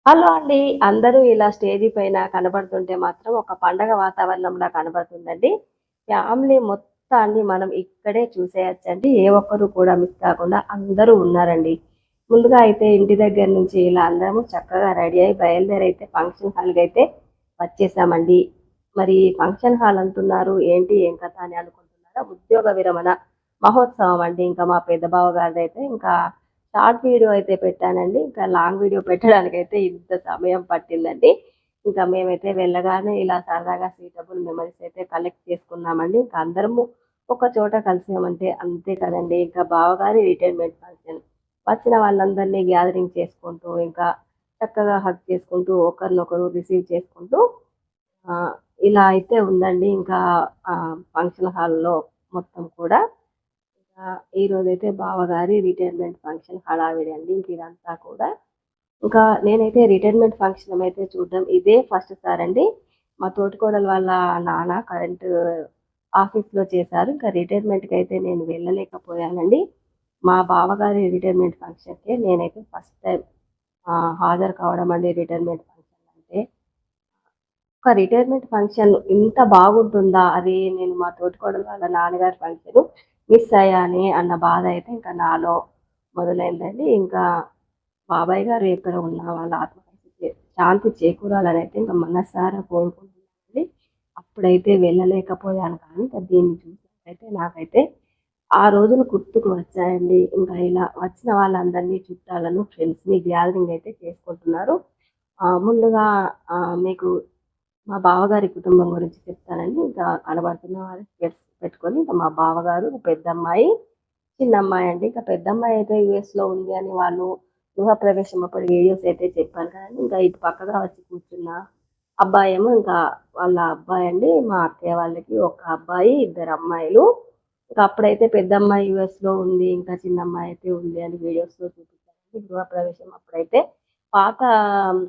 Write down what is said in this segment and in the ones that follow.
Hello అండి. అందరూ ఇలా స్టేజి పైన కనబడుతుంటే మాత్రం ఒక పండగ వాతావరణంలా కనబడుతుందండి. ఫ్యామిలీ మొత్తాన్ని మనం ఇక్కడే చూసేయొచ్చండి. ఏ ఒక్కరు కూడా మిస్ కాకుండా అందరూ ఉన్నారండి. ముందుగా అయితే ఇంటి దగ్గర నుంచి ఇలా అందరము చక్కగా రెడీ అయ్యి బయలుదేరైతే ఫంక్షన్ హాల్‌కైతే వచ్చేసామండి. మరి ఫంక్షన్ హాల్ అంటున్నారు. ఏంటి ఏం కథ అని అనుకుంటున్నారా? ఉద్యోగ విరమణ మహోత్సవం అండి. ఇంకా మా పెద్ద బావ గారిదైతే ఇంకా షార్ట్ వీడియో అయితే పెట్టానండి. ఇంకా లాంగ్ వీడియో పెట్టడానికైతే ఇంత సమయం పట్టిందండి. ఇంకా మేమైతే వెళ్ళగానే ఇలా సరదాగా సూటబుల్ మెమోరీస్ అయితే కలెక్ట్ చేసుకున్నామండి. ఇంకా అందరము ఒక చోట కలిసామంటే అంతే కదండీ! ఇంకా బావగారి రిటైర్మెంట్ ఫంక్షన్. వచ్చిన వాళ్ళందరినీ గ్యాదరింగ్ చేసుకుంటూ, ఇంకా చక్కగా హగ్ చేసుకుంటూ, ఒకరినొకరు రిసీవ్ చేసుకుంటూ ఆహ్, ఇలా అయితే ఉందండి. ఇంకా ఫంక్షన్ హాల్‌లో మొత్తం కూడా. ఈరోజైతే బావగారి రిటైర్మెంట్ ఫంక్షన్ హడావిడి అండి. ఇంక ఇదంతా కూడా. ఇంకా నేనైతే రిటైర్మెంట్ ఫంక్షన్ అయితే చూడడం ఇదే ఫస్ట్ సారండి. మా తోటికోడలు వాళ్ళ నాన్న కరెంటు ఆఫీస్‌లో చేశారు. ఇంకా రిటైర్మెంట్‌కైతే నేను వెళ్ళలేకపోయానండి. మా బావగారి రిటైర్మెంట్ ఫంక్షన్‌కే నేనైతే ఫస్ట్ టైమ్ హాజరు కావడం అండి రిటైర్మెంట్ ఫంక్షన్ అంటే. ఒక రిటైర్మెంట్ ఫంక్షన్ ఇంత బాగుంటుందా? అరే! నేను మా తోటికోడలు వాళ్ళ నాన్నగారి ఫంక్షను మిస్ అయ్యానే అన్న బాధ అయితే ఇంకా నాలో మొదలైందండి. ఇంకా బాబాయ్ గారు ఎక్కడ ఉన్నా వాళ్ళ ఆత్మకి శాంతి చేకూరాలనైతే ఇంక మనసారా కోరుకుంటున్నానండి. అప్పుడైతే వెళ్ళలేకపోయాను కానీ ఇంకా దీన్ని చూసాకైతే నాకైతే ఆ రోజులు గుర్తుకు వచ్చాయండి. ఇంకా ఇలా వచ్చిన వాళ్ళందరినీ చుట్టాలను, ఫ్రెండ్స్‌ని గ్యాదరింగ్ అయితే చేసుకుంటున్నారు. ముందుగా మీకు మా బావగారి కుటుంబం గురించి చెప్తానండి. ఇంకా కనబడుతున్న వారి స్పెట్స్ పెట్టుకొని ఇంకా మా బావగారు, పెద్దమ్మాయి, చిన్నమ్మాయి అండి. ఇంకా పెద్దమ్మాయి అయితే యూఎస్‌లో ఉంది అని వాళ్ళు గృహప్రవేశం అప్పుడు వీడియోస్ అయితే చెప్పాను కదండీ! ఇంకా ఇటు పక్కగా వచ్చి కూర్చున్న అబ్బాయేమో ఇంకా వాళ్ళ అబ్బాయండి. మా అత్తయ్య వాళ్ళకి ఒక అబ్బాయి, ఇద్దరు అమ్మాయిలు. ఇంకా అప్పుడైతే పెద్దమ్మాయి యూఎస్‌లో ఉంది. ఇంకా చిన్నమ్మాయి అయితే ఉంది అని వీడియోస్‌లో చూపించారండి. గృహప్రవేశం అప్పుడైతే పాత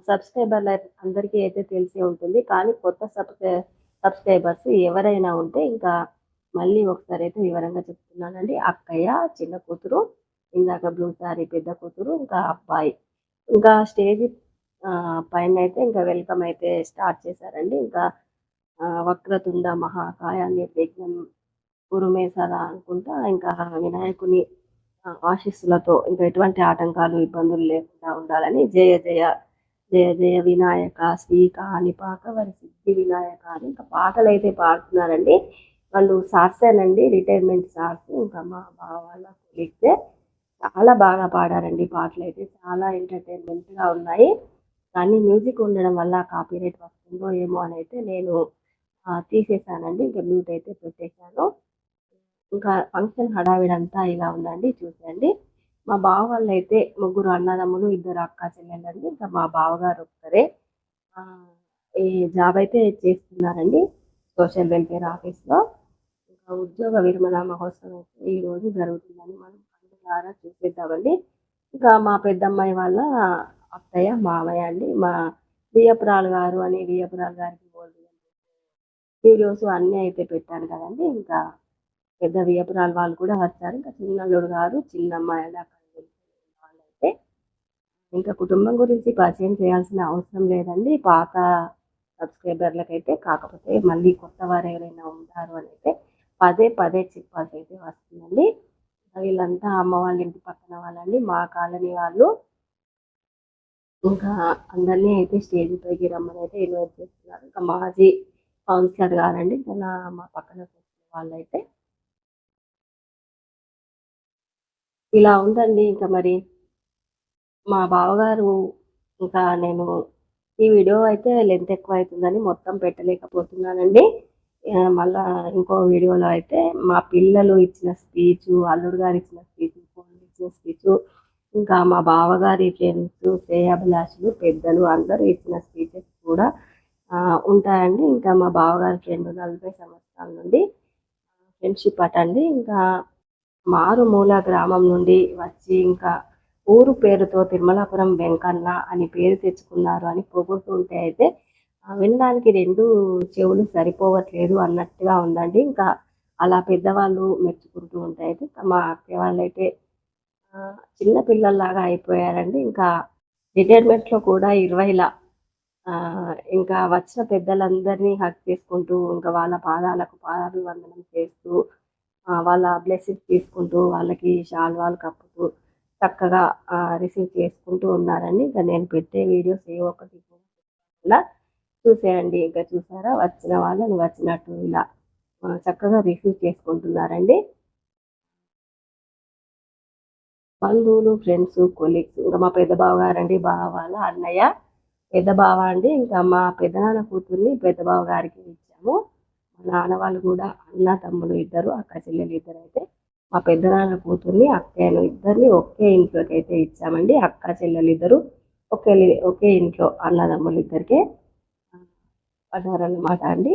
సబ్‌స్క్రైబర్‌ల అందరికీ అయితే తెలిసే ఉంటుంది. కానీ కొత్త సబ్‌స్క్రైబర్స్ ఎవరైనా ఉంటే ఇంకా మళ్ళీ ఒకసారైతే వివరంగా చెప్తున్నానండి. అక్కయ్య, చిన్న కూతురు, ఇందాక బ్లూ సారీ పెద్ద కూతురు, ఇంకా అబ్బాయి. ఇంకా స్టేజి పైనైతే ఇంకా వెల్కమ్ అయితే స్టార్ట్ చేశారండి. ఇంకా వక్రతుండ మహాకాయ నిర్విఘ్నం కురుమే సదా అనుకుంటా ఇంకా వినాయకుని ఆశీస్సులతో ఇంకా ఎటువంటి ఆటంకాలు, ఇబ్బందులు లేకుండా ఉండాలని జయ జయ జయ జయ వినాయక శ్రీకాణిపాక వరసిద్ధి వినాయక అని ఇంకా పాటలైతే పాడుతున్నారండి. వాళ్ళు సార్సేనండి రిటైర్మెంట్ సార్స్. ఇంకా మా బావ వాళ్ళ కొలీగ్సే. చాలా బాగా పాడారండి పాటలైతే. చాలా ఎంటర్‌టైన్‌మెంట్‌గా ఉన్నాయి. కానీ మ్యూజిక్ ఉండడం వల్ల కాపీరైట్ వస్తుందో ఏమో అనైతే నేను తీసేసానండి. ఇంక మ్యూట్ అయితే పెట్టేసాను. ఇంకా ఫంక్షన్ హడావిడంతా ఇలా ఉందండి చూసేయండి. మా బావ వాళ్ళైతే ముగ్గురు అన్నదమ్ములు, ఇద్దరు అక్కా చెల్లెళ్ళండి. ఇంకా మా బావగారు ఒక్కరే. ఆహ్, ఈ జాబ్ అయితే చేస్తున్నారండి. సోషల్ వెల్‌ఫేర్ ఆఫీస్‌లో. ఇంకా ఉద్యోగ విరమణ మహోత్సవం ఈరోజు జరుగుతుందని మనం కళ్ళారా చూసేద్దామండి. ఇంకా మా పెద్దమ్మాయి వాళ్ళ అత్తయ్య, మామయ్య అండి. మా వియ్యపురాలు గారు అని వియ్యపురాలు గారికి వీడియోస్ అన్నీ అయితే పెట్టాను కదండీ! ఇంకా పెద్ద వియ్యపురాలు వాళ్ళు కూడా వచ్చారు. ఇంకా చిన్నల్లుడు గారు, చిన్నమ్మాయి అండి అక్కడ వాళ్ళైతే. ఇంకా కుటుంబం గురించి పరిచయం చేయాల్సిన అవసరం లేదండి. పాత సబ్‌స్క్రైబర్‌లకైతే. కాకపోతే మళ్ళీ కొత్త వారు ఎవరైనా ఉంటారు అనైతే పదే పదే చెప్పాల్సయితే వస్తుందండి. వీళ్ళంతా అమ్మ వాళ్ళ ఇంటి పక్కన వాళ్ళండి. మా కాలనీ వాళ్ళు. ఇంకా అందరిని అయితే స్టేజ్ పైకి రమ్మనైతే ఇన్వైట్ చేస్తున్నారు. ఇంకా మాజీ కౌన్సిలర్ గారండి. మా పక్కన కూర్చున్న వాళ్ళైతే. ఇలా ఉందండి ఇంక మరి. మా బావగారు ఇంకా నేను ఈ వీడియో అయితే లెంత్ ఎక్కువైతుందని మొత్తం పెట్టలేకపోతున్నానండి. మళ్ళా ఇంకో వీడియోలో అయితే మా పిల్లలు ఇచ్చిన స్పీచు, అల్లుడు గారు ఇచ్చిన స్పీచు, కోడలు ఇచ్చిన స్పీచు, ఇంకా మా బావగారి ఫ్రెండ్సు, శ్రేయోభిలాషులు, పెద్దలు అందరూ ఇచ్చిన స్పీచెస్ కూడా ఉంటాయండి. ఇంకా మా బావగారి ఫ్రెండ్ 40 సంవత్సరాల నుండి ఫ్రెండ్‌షిప్ అటండి. ఇంకా మారుమూల గ్రామం నుండి వచ్చి ఇంకా ఊరు పేరుతో తిరుమలాపురం వెంకన్న అని పేరు తెచ్చుకున్నారు అని పొగుడుతుంటే అయితే వినడానికి 2 చెవులు సరిపోవట్లేదు అన్నట్టుగా ఉందండి. ఇంకా అలా పెద్దవాళ్ళు మెచ్చుకుంటూ ఉంటే అయితే మా అత్తయ్య వాళ్ళైతే చిన్న పిల్లల్లాగా అయిపోయారండి. ఇంకా రిటైర్మెంట్‌లో కూడా 20ల ఇంకా వచ్చిన పెద్దలందరినీ హగ్ చేసుకుంటూ, ఇంకా వాళ్ళ పాదాలకు పాదాభివందనం చేస్తూ, వాళ్ళ బ్లెస్సింగ్స్ తీసుకుంటూ, వాళ్ళకి శాలువాలు కప్పుతూ, చక్కగా రిసీవ్ చేసుకుంటూ ఉన్నారండి. ఇంక నేను పెట్టే వీడియోస్ ఏ ఒక్కటి కూడా చూసేయండి. ఇంక చూసారా వచ్చిన వాళ్ళని వచ్చినట్టు ఇలా చక్కగా రిసీవ్ చేసుకుంటున్నారండి. బంధువులు, ఫ్రెండ్స్, కొలీగ్స్ ఇంకా మా పెద్ద బావ గారండి, బావ వాళ్ళ అన్నయ్య, పెద్ద బావ అండి. ఇంకా మా పెద్దనాన్న కూతుర్ని పెద్ద బావ గారికి ఇచ్చాము. మా నాన్న వాళ్ళు కూడా అన్న, తమ్ముడు ఇద్దరు, అక్క చెల్లెలు ఇద్దరైతే మా పెద్దనాన్న కూతుర్ని, అక్కయ్యను ఇద్దరిని ఒకే ఇంట్లోకి అయితే ఇచ్చామండి. అక్క చెల్లెలు ఇద్దరు ఒకే ఇంట్లో అన్నదమ్ములు ఇద్దరికే పడ్డారన్నమాట అండి.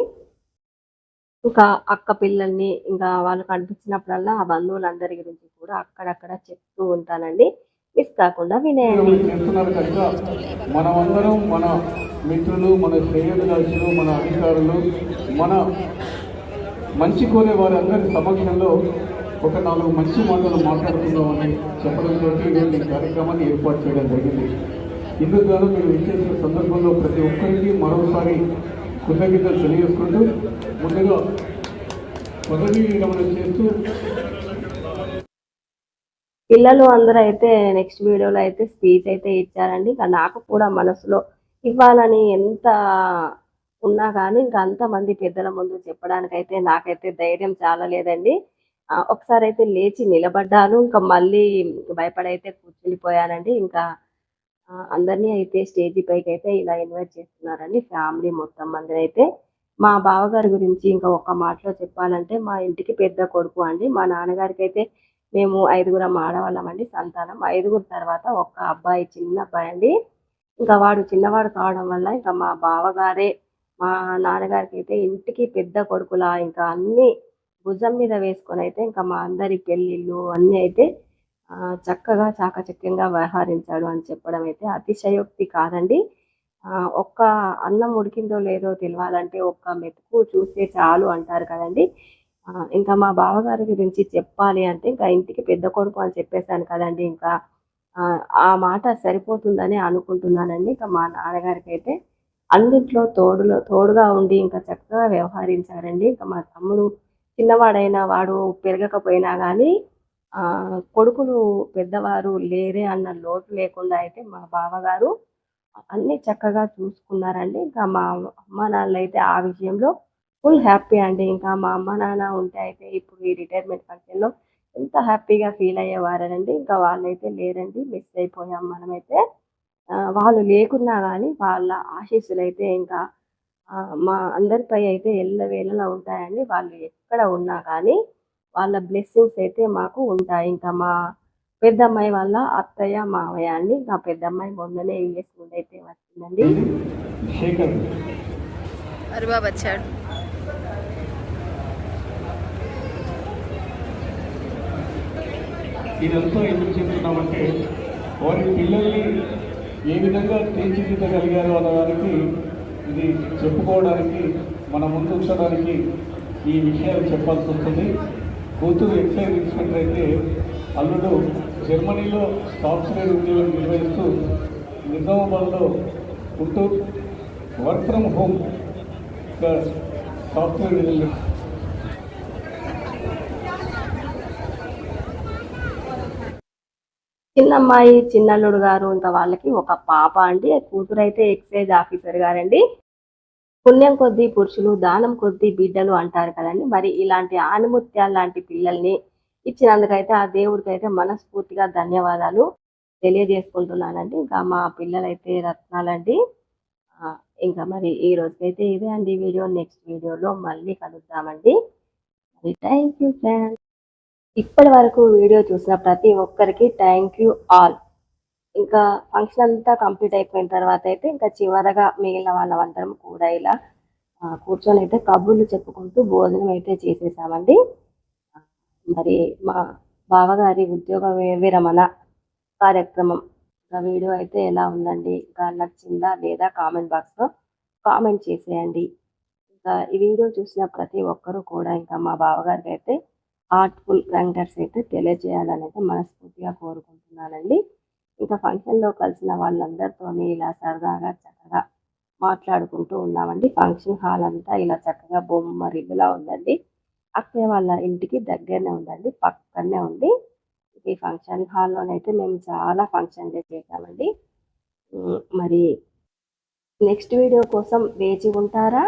ఇంకా అక్క పిల్లల్ని ఇంకా వాళ్ళు కనిపించినప్పుడల్లా ఆ బంధువులందరి గురించి కూడా అక్కడక్కడ చెప్తూ ఉంటానండి. మిస్ కాకుండా వినేయండి. చేస్తున్నారు కనుక మనమందరం మన మిత్రులు, మన శ్రేయోభిలాషులు, మన అధికారులు, మన మంచి కోరే వారందరి సమక్షంలో ఒక 4 మంచి మాటలు మాట్లాడుకుందామని చెప్పడంతో ఈరోజు ఈ కార్యక్రమాన్ని ఏర్పాటు చేయడం జరిగింది. ఇందుకు గాను మీరు విచ్చేసిన సందర్భంలో ప్రతి ఒక్కరికి మరోసారి కృతజ్ఞతలు తెలియజేసుకుంటూ ముందుగా పదవీ విరమణ చేస్తూ పిల్లలు అందరూ అయితే నెక్స్ట్ వీడియోలో అయితే స్పీచ్ అయితే ఇచ్చారండి. ఇంకా నాకు కూడా మనసులో ఇవ్వాలని ఎంత ఉన్నా కానీ ఇంకా అంతమంది పెద్దల ముందు చెప్పడానికైతే నాకైతే ధైర్యం చాలలేదండి. ఒకసారి అయితే లేచి నిలబడ్డాను. ఇంకా మళ్ళీ భయపడైతే కూర్చుండిపోయానండి. ఇంకా అందరినీ అయితే స్టేజీ పైకైతే ఇలా ఇన్వైట్ చేస్తున్నారండి. ఫ్యామిలీ మొత్తం మందినైతే. మా బావగారి గురించి ఇంకా ఒక్క మాటలో చెప్పాలంటే మా ఇంటికి పెద్ద కొడుకు అండి. మా నాన్నగారికైతే మేము 5గురం ఆడవాళ్ళమండి సంతానం. 5గురు తర్వాత ఒక్క అబ్బాయి, చిన్న అబ్బాయి అండి. ఇంకా వాడు చిన్నవాడు కావడం వల్ల ఇంకా మా బావగారే మా నాన్నగారికైతే ఇంటికి పెద్ద కొడుకులా ఇంకా అన్నీ భుజం మీద వేసుకొనైతే ఇంకా మా అందరి పెళ్ళిళ్ళు అన్నీ అయితే చక్కగా చాకచక్యంగా వ్యవహరించాడు అని చెప్పడం అయితే అతిశయోక్తి కాదండి. ఒక్క అన్నం ఉడికిందో లేదో తెలవాలంటే ఒక్క మెతుకు చూస్తే చాలు అంటారు కదండీ! ఇంకా మా బావగారి గురించి చెప్పాలి అంటే ఇంకా ఇంటికి పెద్ద కొడుకు అని చెప్పేసాను కదండీ! ఇంకా ఆ మాట సరిపోతుందని అనుకుంటున్నానండి. ఇంకా మా నాన్నగారికైతే అన్నింట్లో తోడుగా ఉండి ఇంకా చక్కగా వ్యవహరించారండి. ఇంకా మా తమ్ముడు చిన్నవాడైనా వాడు పెరగకపోయినా గానీ కొడుకులు పెద్దవారు లేరే అన్న లోటు లేకుండా అయితే మా బావగారు అన్నీ చక్కగా చూసుకున్నారండి. ఇంకా మా అమ్మ నాన్నలైతే ఆ విషయంలో ఫుల్ హ్యాపీ అండి. ఇంకా మా అమ్మ నాన్న ఉంటే అయితే ఇప్పుడు ఈ రిటైర్మెంట్ ఫంక్షన్‌లో ఎంత హ్యాపీగా ఫీల్ అయ్యేవారనండి. ఇంకా వాళ్ళైతే లేరండి. మిస్ అయిపోయాం మనమైతే. వాళ్ళు లేకున్నా గానీ వాళ్ళ ఆశీస్సులైతే ఇంకా మా అందరిపై అయితే ఎల్లవేళలా ఉంటాయండి. వాళ్ళు ఎక్కడ ఉన్నా కానీ వాళ్ళ బ్లెస్సింగ్స్ అయితే మాకు ఉంటాయి. ఇంకా మా పెద్దమ్మాయి వాళ్ళ అత్తయ్య, మావయ్య అండి. ఇంకా పెద్దమ్మాయి మొన్ననే యూఎస్ నుండి అయితే వచ్చిందండి. శేఖర్ అరుబాబు వచ్చాడు. ఇదంతా ఎందుకు చెప్తున్నామంటే వారి పిల్లల్ని ఏ విధంగా తీర్చిదిద్దగలిగారు అన్నదానికి ఇది చెప్పుకోవడానికి మన ముందు ఉంచడానికి ఈ విషయాలు చెప్పాల్సి వస్తుంది. కూతురు ఎక్సైజ్ ఇన్స్పెక్టర్ అయితే అల్లుడు జర్మనీలో సాఫ్ట్వేర్ ఉద్యోగం నిర్వహిస్తూ నిజామాబాద్లో ఉంటూ వర్క్ ఫ్రమ్ హోమ్ సాఫ్ట్వేర్ చిన్నమ్మాయి, చిన్నల్లుడు గారు ఇంకా వాళ్ళకి ఒక పాప అండి. కూతురైతే ఎక్సైజ్ ఆఫీసర్ గారండి. పుణ్యం కొద్దీ పురుషులు, దానం కొద్దీ బిడ్డలు అంటారు కదండి! మరి ఇలాంటి ఆణిముత్యాలు లాంటి పిల్లల్ని ఇచ్చినందుకైతే ఆ దేవుడికైతే మనస్ఫూర్తిగా ధన్యవాదాలు తెలియజేసుకుంటున్నానండి. ఇంకా మా పిల్లలైతే రత్నాలండి. ఇంకా మరి ఈ రోజుకైతే ఇదే అండి వీడియో. నెక్స్ట్ వీడియోలో మళ్ళీ కలుద్దామండి. మరి థ్యాంక్ యూ ఫ్రెండ్స్. ఇప్పటి వరకు వీడియో చూసిన ప్రతి ఒక్కరికి థ్యాంక్ యూ ఆల్. ఇంకా ఫంక్షన్ అంతా కంప్లీట్ అయిపోయిన తర్వాత అయితే ఇంకా చివరగా మిగిలిన వాళ్ళందరం కూడా ఇలా కూర్చొని అయితే కబుర్లు చెప్పుకుంటూ భోజనం అయితే చేసేసామండి. మరి మా బావగారి ఉద్యోగ విరమణ కార్యక్రమం వీడియో అయితే ఎలా ఉందండి? ఇంకా నచ్చిందా లేదా? కామెంట్ బాక్స్లో కామెంట్ చేసేయండి. ఇంకా ఈ వీడియో చూసిన ప్రతి ఒక్కరూ కూడా ఇంకా మా బావగారికి అయితే హార్ట్ఫుల్ థాంక్స్ అయితే తెలియజేయాలని అయితే మనస్ఫూర్తిగా కోరుకుంటున్నానండి. ఇంకా ఫంక్షన్లో కలిసిన వాళ్ళందరితోని ఇలా సరదాగా చక్కగా మాట్లాడుకుంటూ ఉన్నామండి. ఫంక్షన్ హాల్ అంతా ఇలా చక్కగా బొమ్మరిల్లులా ఉందండి. అక్కయ్య వాళ్ళ ఇంటికి దగ్గరనే ఉందండి, పక్కనే ఉంది. ఈ ఫంక్షన్ హాల్లోనైతే మేము చాలా ఫంక్షన్లు చేసామండి. మరి నెక్స్ట్ వీడియో కోసం వేచి ఉంటారా?